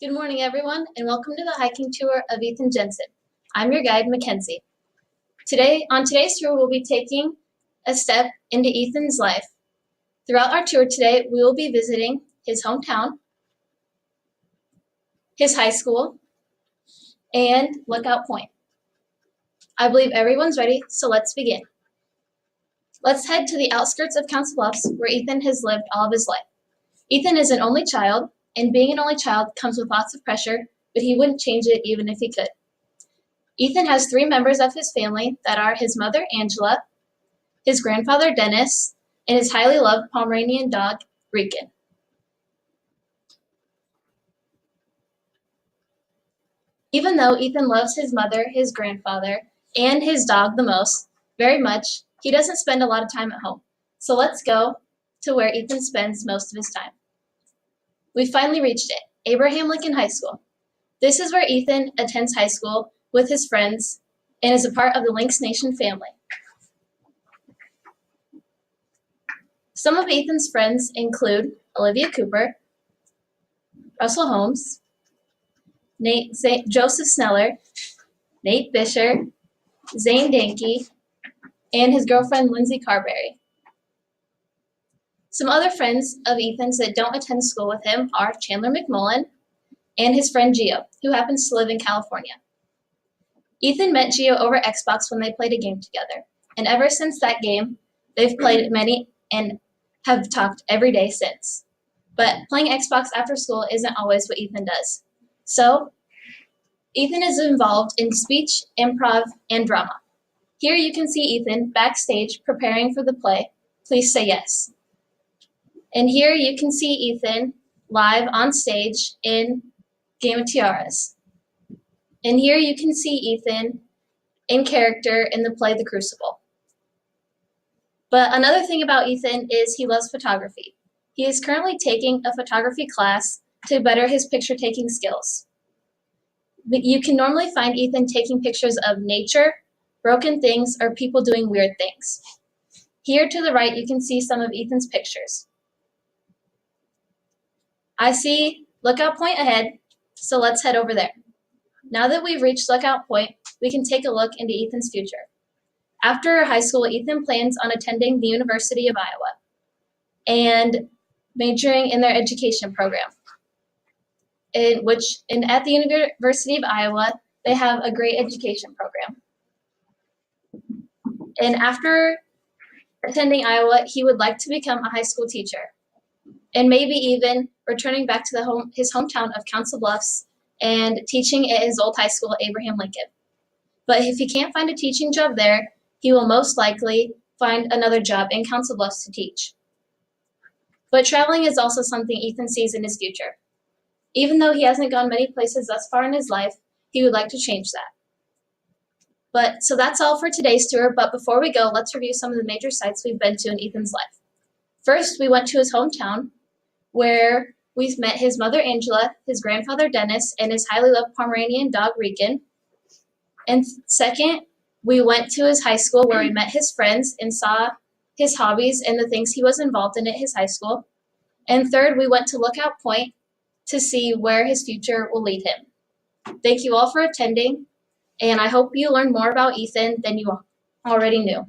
Good morning, everyone, and welcome to the hiking tour of Ethan Jensen. I'm your guide, McKenzie. On today's tour, we'll be taking a step into Ethan's life. Throughout our tour today, we will be visiting his hometown, his high school, and Lookout Point. I believe everyone's ready, so let's begin. Let's head to the outskirts of Council Bluffs, where Ethan has lived all of his life. Ethan is an only child, and being an only child comes with lots of pressure, but he wouldn't change it even if he could. Ethan has 3 members of his family that are his mother, Angela, his grandfather, Dennis, and his highly loved Pomeranian dog, Rican. Even though Ethan loves his mother, his grandfather, and his dog the most, very much, he doesn't spend a lot of time at home. So let's go to where Ethan spends most of his time. We finally reached it, Abraham Lincoln High School. This is where Ethan attends high school with his friends and is a part of the Lynx Nation family. Some of Ethan's friends include Olivia Cooper, Russell Holmes, Joseph Sneller, Nate Bisher, Zane Danke, and his girlfriend Lindsay Carberry. Some other friends of Ethan's that don't attend school with him are Chandler McMullen and his friend Gio, who happens to live in California. Ethan met Gio over Xbox when they played a game together, and ever since that game, they've played many and have talked every day since. But playing Xbox after school isn't always what Ethan does. So, Ethan is involved in speech, improv, and drama. Here you can see Ethan backstage preparing for the play, Please Say Yes. And here you can see Ethan live on stage in Game of Tiaras. And here you can see Ethan in character in the play The Crucible. But another thing about Ethan is he loves photography. He is currently taking a photography class to better his picture-taking skills. You can normally find Ethan taking pictures of nature, broken things, or people doing weird things. Here to the right, you can see some of Ethan's pictures. I see Lookout Point ahead, so let's head over there. Now that we've reached Lookout Point, we can take a look into Ethan's future. After high school, Ethan plans on attending the University of Iowa and majoring in their education program. At the University of Iowa, they have a great education program. And after attending Iowa, he would like to become a high school teacher, and maybe even returning back to his hometown of Council Bluffs and teaching at his old high school, Abraham Lincoln. But if he can't find a teaching job there, he will most likely find another job in Council Bluffs to teach. But traveling is also something Ethan sees in his future. Even though he hasn't gone many places thus far in his life, he would like to change that. So that's all for today's tour, but before we go, let's review some of the major sites we've been to in Ethan's life. First, we went to his hometown, where we've met his mother, Angela, his grandfather, Dennis, and his highly loved Pomeranian dog, Rican. And second, we went to his high school, where we met his friends and saw his hobbies and the things he was involved in at his high school. And third, we went to Lookout Point to see where his future will lead him. Thank you all for attending, and I hope you learned more about Ethan than you already knew.